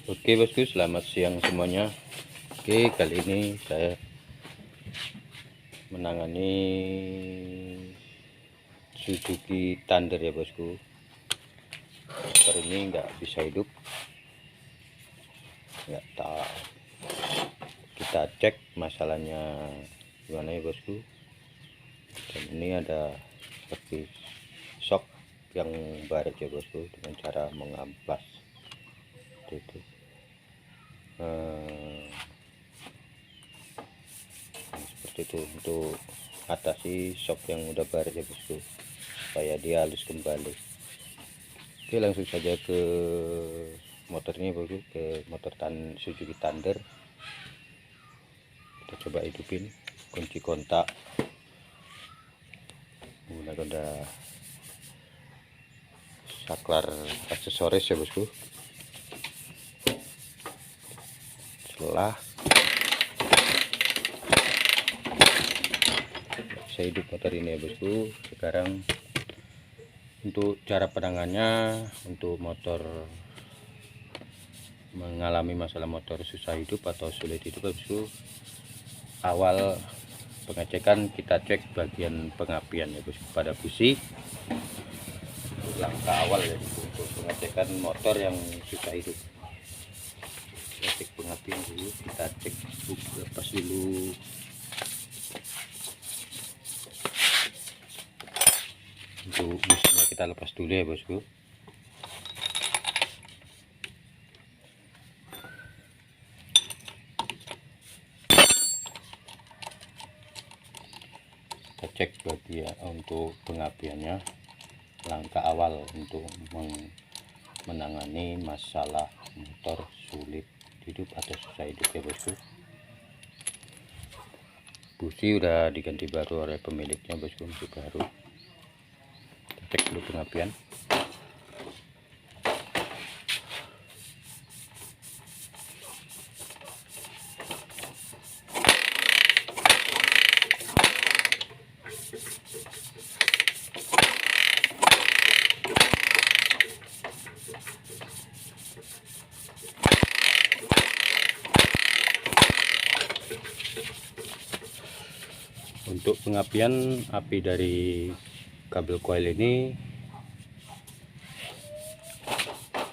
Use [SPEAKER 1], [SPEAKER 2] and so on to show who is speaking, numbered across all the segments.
[SPEAKER 1] Oke bosku, selamat siang semuanya. Oke, kali ini saya menangani Suzuki Thunder ya bosku. Motor ini nggak bisa hidup, nggak tahu. Kita cek masalahnya gimana ya bosku. Dan ini ada seperti shock yang baret ya bosku, dengan cara mengamplas itu. Seperti itu untuk atasi shock yang udah baret ya bosku, supaya dia halus kembali. Oke, langsung saja ke motornya bosku, ke motor Suzuki Thunder. Kita coba hidupin kunci kontak menggunakan saklar aksesoris ya bosku. Setelah saya hidup motor ini ya bosku, sekarang untuk cara penangannya, untuk motor mengalami masalah motor susah hidup atau sulit hidup bosku, awal pengecekan kita cek bagian pengapian ya bosku pada busi. Langkah awal ya untuk pengecekan motor yang susah hidup, kita cek pengapian dulu, kita cek lepas dulu untuk businya, kita lepas dulu ya bosku. Kita cek bagian untuk pengapiannya, langkah awal untuk menangani masalah motor sulit hidup atau susah hidup ya bosku. Busi udah diganti baru oleh pemiliknya bosku, masih baru. Kita cek dulu pengapian. Untuk pengapian api dari kabel coil ini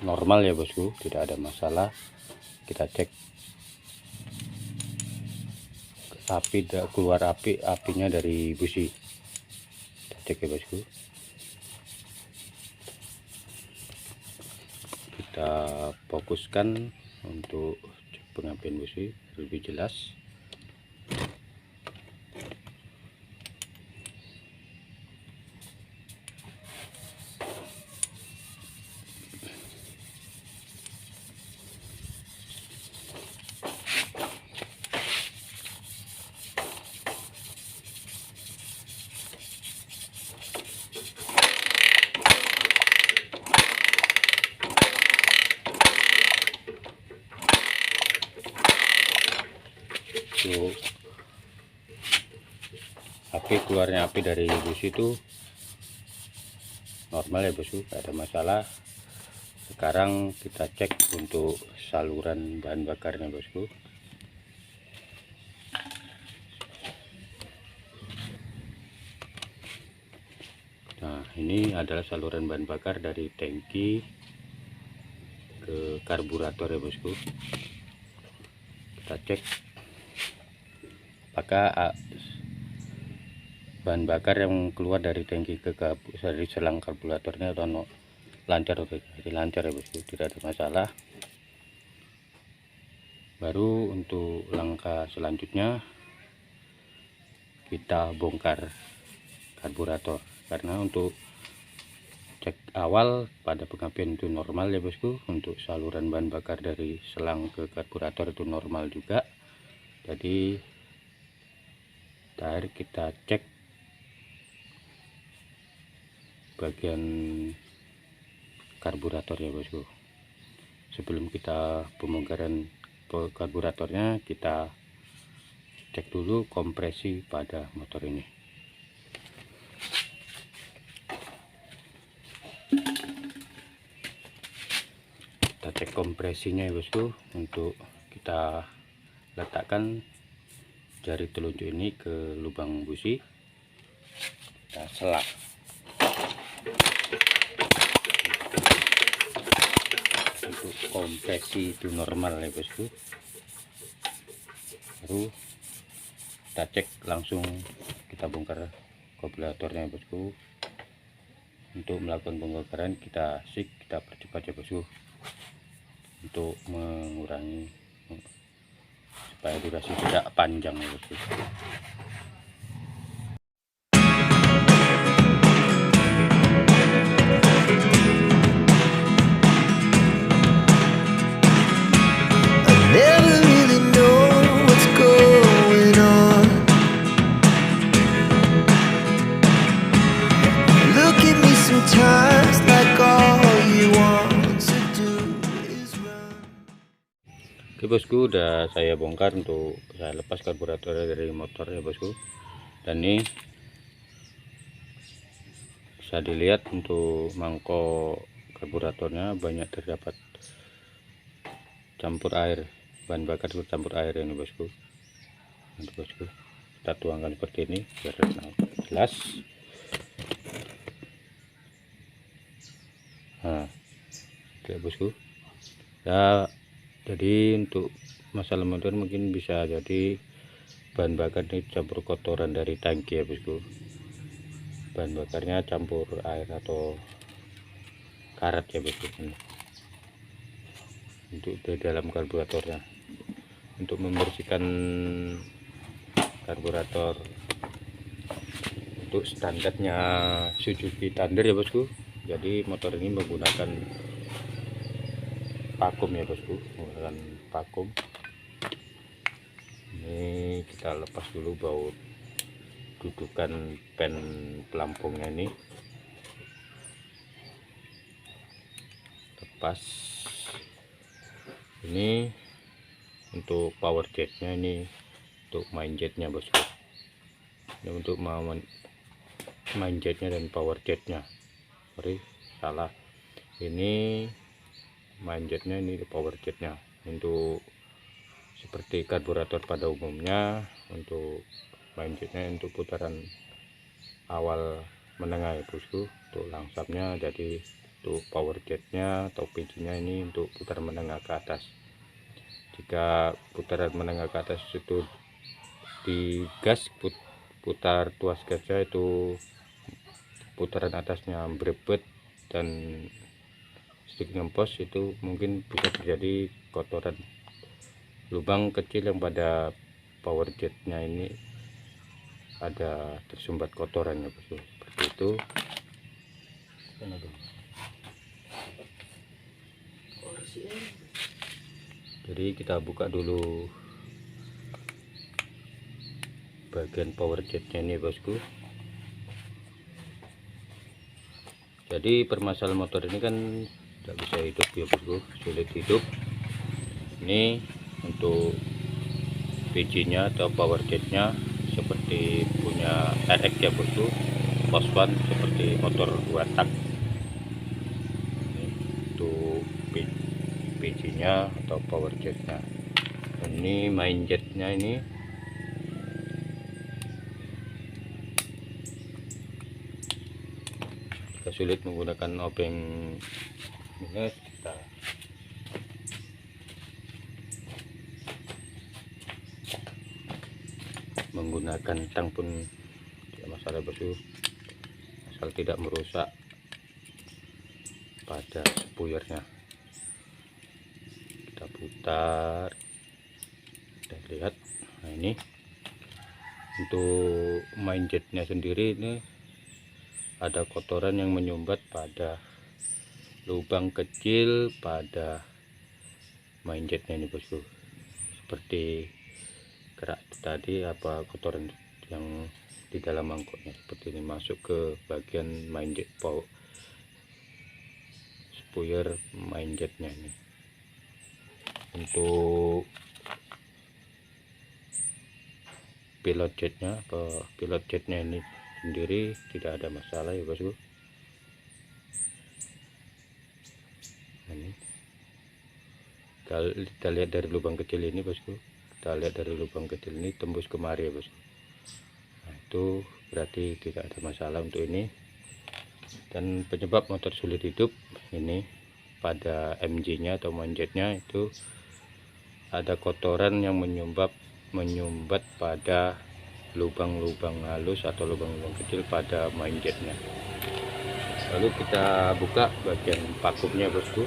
[SPEAKER 1] normal ya bosku, tidak ada masalah. Kita cek keluar apinya dari busi, kita cek ya bosku. Kita fokuskan untuk cek pengapian busi lebih jelas. Untuk keluarnya api dari busi itu normal ya bosku, tidak ada masalah. Sekarang kita cek untuk saluran bahan bakarnya bosku. Nah, ini adalah saluran bahan bakar dari tangki ke karburator ya bosku. Kita cek apakah bahan bakar yang keluar dari tangki ke dari selang karburatornya atau lancar atau lancar ya bosku, tidak ada masalah. Baru untuk langkah selanjutnya kita bongkar karburator, karena untuk cek awal pada pengapian itu normal ya bosku. Untuk saluran bahan bakar dari selang ke karburator itu normal juga. Jadi terakhir kita cek bagian karburator ya bosku. Sebelum kita pembongkaran karburatornya, kita cek dulu kompresi pada motor ini. Kita cek kompresinya ya bosku. Untuk kita letakkan jari telunjuk ini ke lubang busi, kita selak. Untuk kompresi itu normal ya bosku. Baru kita cek langsung, kita bongkar karburatornya bosku. Untuk melakukan pembongkaran kita percepat ya bosku, untuk mengurangi supaya durasi tidak panjang ya bosku. Oke bosku, udah saya bongkar, untuk saya lepas karburator dari motor ya bosku. Dan ini bisa dilihat untuk mangkok karburatornya banyak terdapat campur air, bahan bakar campur air ini bosku. Nanti bosku kita tuangkan seperti ini biar jelas. Nah, oke bosku ya. Jadi untuk masalah motor mungkin bisa jadi bahan bakar ini campur kotoran dari tangki ya bosku. Bahan bakarnya campur air atau karat ya bosku. Untuk di dalam karburatornya, untuk membersihkan karburator untuk standarnya Suzuki Thunder ya bosku. Jadi motor ini menggunakan vakum ya bosku, menggunakan vakum. Ini kita lepas dulu baut dudukan pen pelampungnya, ini lepas. Ini untuk power jetnya, ini untuk main jetnya bosku. Ini untuk main jetnya dan power jetnya, sorry salah, ini main jetnya, ini power jetnya. Untuk seperti karburator pada umumnya, untuk main jetnya untuk putaran awal menengah ya bosku. Untuk langsapnya, jadi untuk power jetnya atau PG-nya ini untuk putaran menengah ke atas. Jika putaran menengah ke atas itu di gas, putar tuas gasnya itu putaran atasnya berebet dan sedikit ngempos, itu mungkin bisa terjadi kotoran, lubang kecil yang pada power jetnya ini ada tersumbat kotorannya bosku, seperti itu. Jadi kita buka dulu bagian power jetnya ini bosku. Jadi permasalahan motor ini kan tidak bisa hidup ya bosku, sulit hidup. Ini untuk PG nya atau power jetnya seperti punya RX ya bosku, Poswan, seperti motor 2 tak. Untuk PG nya atau power jetnya. Ini main jetnya, ini jika sulit menggunakan obeng minus, kita menggunakan tang pun tidak masalah bosku, asal tidak merusak pada spuyernya. Kita putar dan lihat. Nah, ini untuk main jetnya sendiri, ini ada kotoran yang menyumbat pada lubang kecil pada main jetnya ini bosku, seperti kerak tadi, apa kotoran yang di dalam mangkoknya seperti ini masuk ke bagian main jet, spuyer main jetnya ini. Untuk pilot jetnya ini sendiri tidak ada masalah ya bosku. Ini Kita lihat dari lubang kecil ini bosku, kita lihat dari lubang kecil ini tembus kemari ya bosku. Nah, itu berarti tidak ada masalah untuk ini. Dan penyebab motor sulit hidup ini pada MJ nya atau manjetnya itu ada kotoran yang menyumbat pada lubang-lubang halus atau lubang-lubang kecil pada manjetnya. Lalu kita buka bagian vakumnya bosku.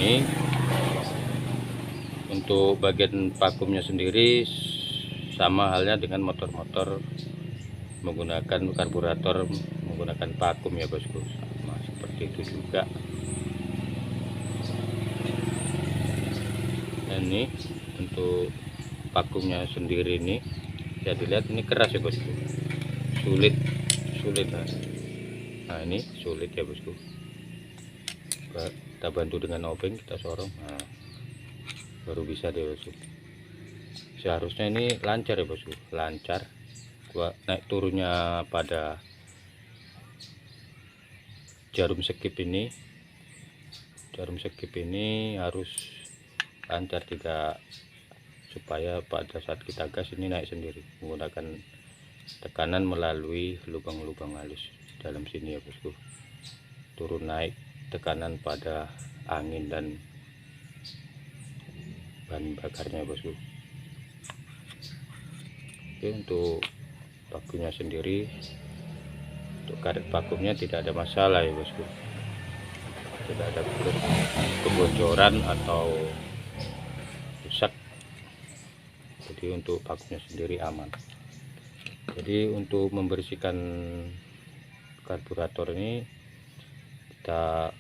[SPEAKER 1] Ini untuk bagian vakumnya sendiri sama halnya dengan motor-motor menggunakan karburator menggunakan vakum ya bosku, sama seperti itu juga. Dan ini untuk vakumnya sendiri ini ya dilihat ini keras ya bosku, sulit nah ini sulit ya bosku. Kita bantu dengan obeng, kita sorong, nah baru bisa deh bosku. Seharusnya ini lancar ya bosku, lancar. Naik turunnya pada jarum sekip ini harus lancar, tidak, supaya pada saat kita gas ini naik sendiri menggunakan tekanan melalui lubang-lubang halus dalam sini ya bosku. Turun naik tekanan pada angin dan bahan bakarnya bosku. Oke, untuk vakumnya sendiri, untuk karet vakumnya tidak ada masalah ya bosku, tidak ada kebocoran atau rusak. Jadi untuk vakumnya sendiri aman. Jadi untuk membersihkan karburator ini kita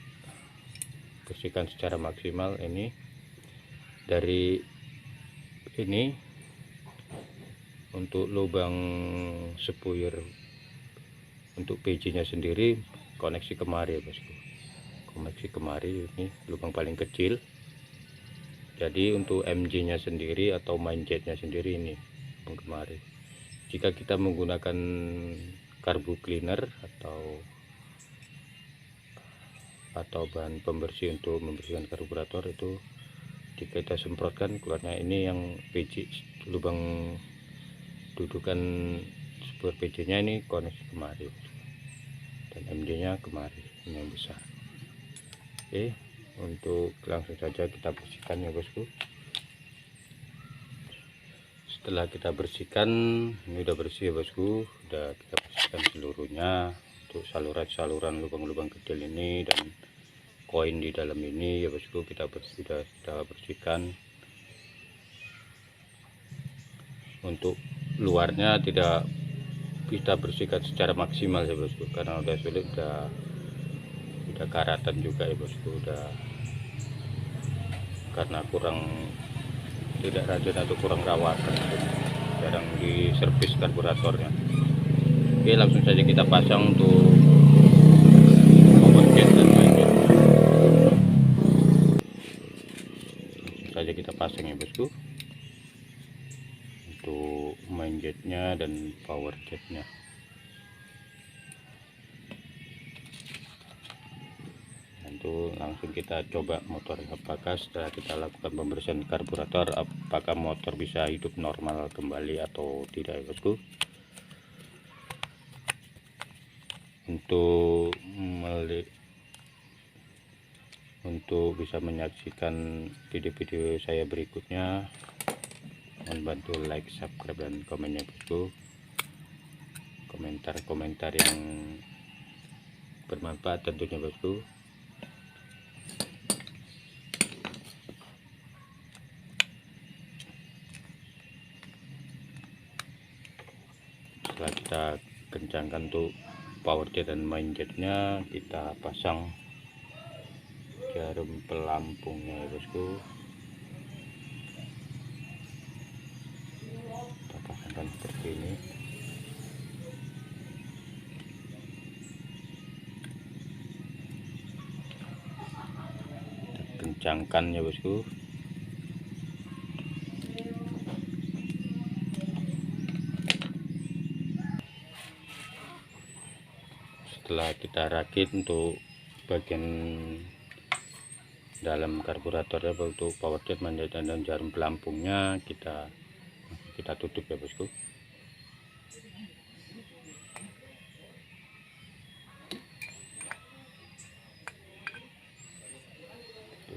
[SPEAKER 1] bersihkan secara maksimal. Ini dari ini untuk lubang spuyer untuk PJ nya sendiri koneksi kemari ya bosku, koneksi kemari, ini lubang paling kecil. Jadi untuk MJ nya sendiri atau manjet nya sendiri ini kemari. Jika kita menggunakan karbu cleaner atau bahan pembersih untuk membersihkan karburator, itu jika kita semprotkan keluarnya ini yang PJ, lubang dudukan spur PJ nya ini koneksi kemari dan MJ nya kemari, ini yang besar. Oke, untuk langsung saja kita bersihkan ya bosku. Setelah kita bersihkan, ini udah bersih ya bosku, udah kita bersihkan seluruhnya. Untuk saluran lubang-lubang kecil ini dan koin di dalam ini ya bosku, kita sudah bersihkan. Untuk luarnya tidak kita bersihkan secara maksimal ya bosku, karena udah sulit, udah karatan juga ya bosku, udah karena tidak rajin atau kurang rawatan, jarang di servis karburatornya. Oke, langsung saja kita pasang untuk overjet dan manjet. Langsung saja kita pasang ya bosku, untuk manjetnya dan power jetnya. Itu langsung kita coba motor, apakah setelah kita lakukan pembersihan karburator apakah motor bisa hidup normal kembali atau tidak ya bosku. Untuk bisa menyaksikan video-video saya berikutnya, mohon bantu like, subscribe, dan komennya bosku. Komentar-komentar yang bermanfaat tentunya bosku. Setelah kita kencangkan tuh power jet dan main jetnya, kita pasang jarum pelampungnya ya bosku. Kita pasangkan seperti ini. kencangkan ya bosku. Setelah kita rakit untuk bagian dalam karburatornya untuk power jet dan jarum pelampungnya kita tutup ya bosku.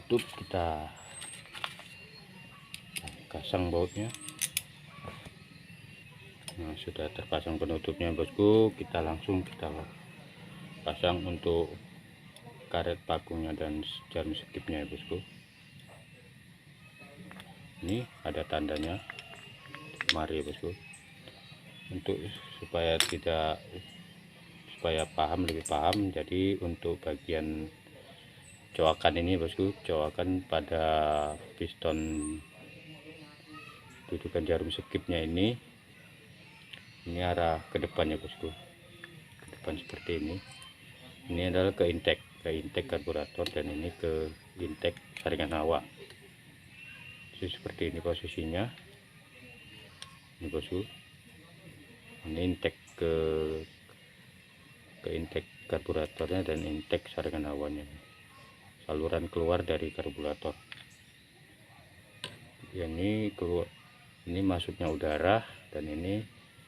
[SPEAKER 1] Tutup, kita pasang bautnya. Nah, sudah terpasang penutupnya bosku, kita pasang untuk karet pakungnya dan jarum skipnya ya bosku. Ini ada tandanya mari ya bosku, untuk supaya lebih paham. Jadi untuk bagian coakan ini bosku, coakan pada piston dudukan jarum skipnya ini arah ke depan ya bosku, ke depan seperti ini. Ini adalah ke intake karburator, dan ini ke intake saringan hawa. Jadi seperti ini posisinya ini bosku. Ini intake ke intake karburatornya dan intake saringan hawanya, saluran keluar dari karburator. Ini masuknya udara, dan ini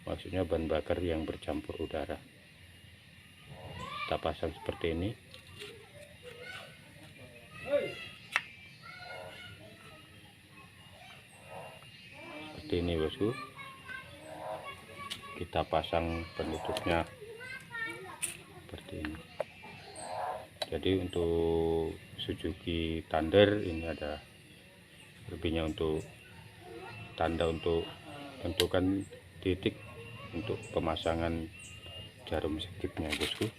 [SPEAKER 1] maksudnya bahan bakar yang bercampur udara. Kita pasang seperti ini. Seperti ini bosku. Kita pasang penutupnya seperti ini. Jadi untuk Suzuki Thunder ini ada lebihnya untuk tanda untuk tentukan titik untuk pemasangan jarum skipnya bosku.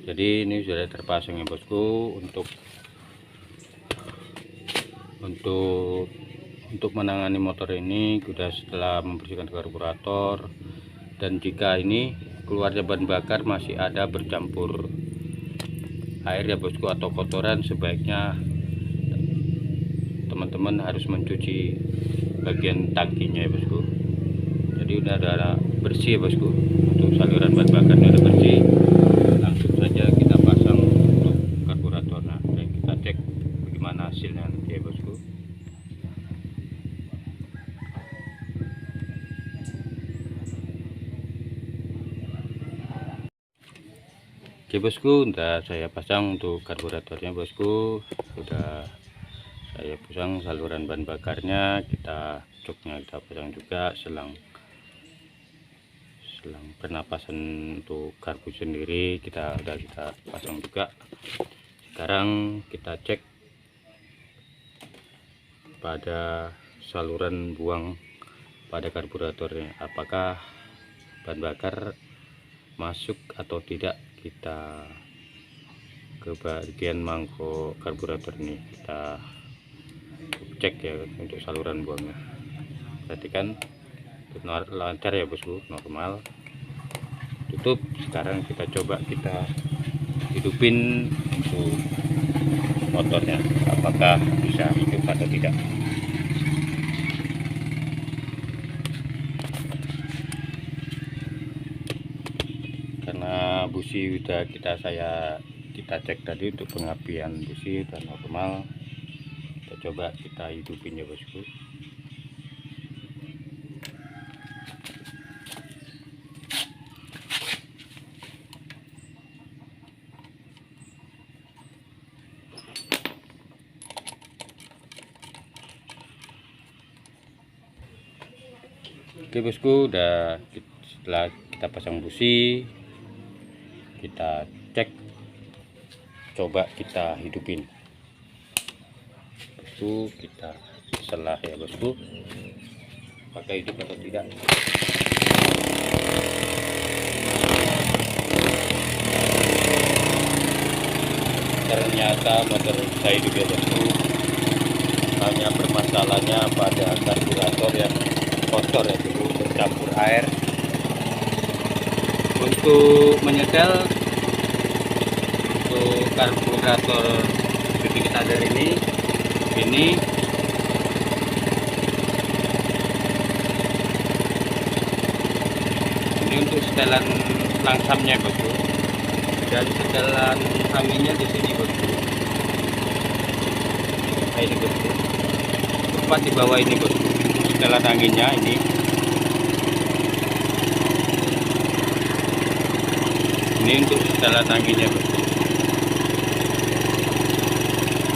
[SPEAKER 1] Jadi ini sudah terpasang ya bosku. Untuk menangani motor ini sudah setelah membersihkan karburator, dan jika ini keluarnya bahan bakar masih ada bercampur air ya bosku atau kotoran, sebaiknya teman-teman harus mencuci bagian tangkinya ya bosku. Jadi udah ada bersih ya bosku, untuk saluran bahan bakarnya udah bersih. Langsung saja kita pasang untuk karburatornya dan kita cek bagaimana hasilnya nanti ya bosku. Oke bosku, udah saya pasang untuk karburatornya bosku. Sudah saya pasang saluran bahan bakarnya, coknya kita pasang juga, selang pernapasan untuk karbu sendiri kita pasang juga. Sekarang kita cek pada saluran buang pada karburatornya, apakah bahan bakar masuk atau tidak. Kita ke bagian mangkok karburator ini, kita cek ya untuk saluran buangnya. Perhatikan lancar ya bosku, normal. Tutup. Sekarang kita coba hidupin untuk motornya, apakah bisa hidup atau tidak. Karena busi udah kita cek tadi, untuk pengapian busi udah normal. Kita coba hidupin ya bosku. Oke bosku, setelah kita pasang busi, kita cek, coba kita hidupin bosku. Kita selah ya bosku, pakai hidup atau tidak. Ternyata motor saya hidup ya bosku. Hanya permasalahannya pada karburator yang kotor ya bosku, bercampur air. Untuk menyetel untuk karburator bibikan standar ini untuk setelan langsamnya bosku, dan setelan anginnya di sini bosku. Nah, ini bosku, tepat di bawah ini bosku, setelan anginnya ini. Ini untuk setelan anginnya bosku.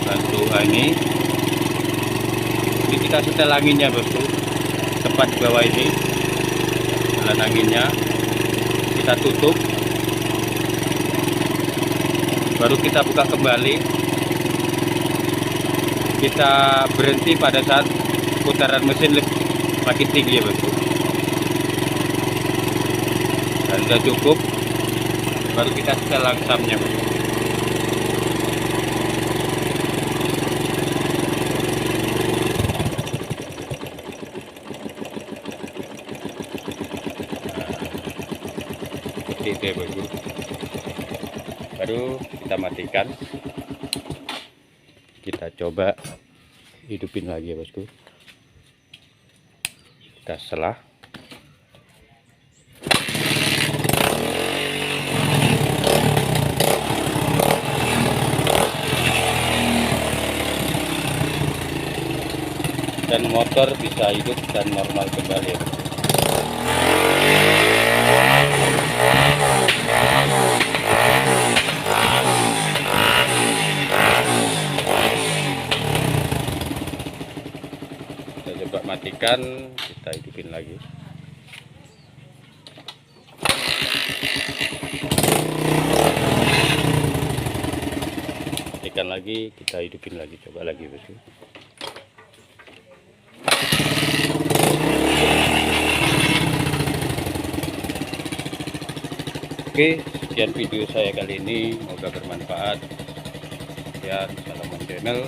[SPEAKER 1] Bantu ini kita setel anginnya bosku, tepat di bawah ini setelan anginnya. Kita tutup, baru kita buka kembali. Kita berhenti pada saat putaran mesin makin tinggi ya bosku. Dan sudah cukup, baru kita setel langsamnya bosku. Seperti itu ya bosku. Baru kita matikan, kita coba hidupin lagi ya bosku. Kita selah, dan motor bisa hidup dan normal kembali ya bosku. Kita coba matikan, kita hidupin lagi. Matikan lagi, kita hidupin lagi, coba lagi bosku. Oke, sekian video saya kali ini, semoga bermanfaat. Sekian, salam channel.